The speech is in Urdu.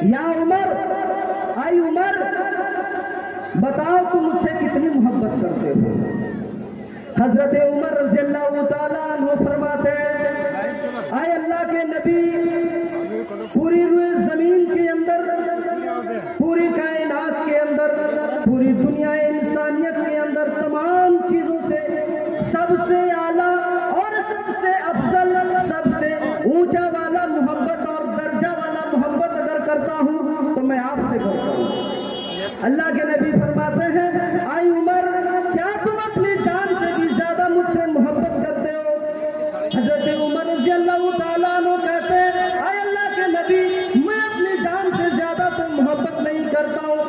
یا عمر، آئی عمر بتاؤ تم مجھ سے کتنی محبت کرتے ہو؟ حضرت عمر رضی اللہ تعالیٰ عنہ فرماتے ہیں آئے اللہ کے نبی، پوری روئے زمین کے اندر، پوری کائنات کے اندر، پوری دنیا انسانیت کے اندر تمام چیزوں سے سب سے اعلیٰ اور سب سے افضل، سب سے اونچا والا محبت اور درجہ والا محبت اگر کرتا ہوں تو میں آپ سے کرتا ہوں۔ اللہ کے نبی فرماتے ہیں آئی عمر، کیا تم اپنی جان سے بھی زیادہ مجھ سے محبت کرتے ہو؟ حضرت عمر رضی اللہ تعالیٰ عنہ کہتے ہیں آئے اللہ کے نبی، میں اپنی جان سے زیادہ تو محبت نہیں کرتا ہوں،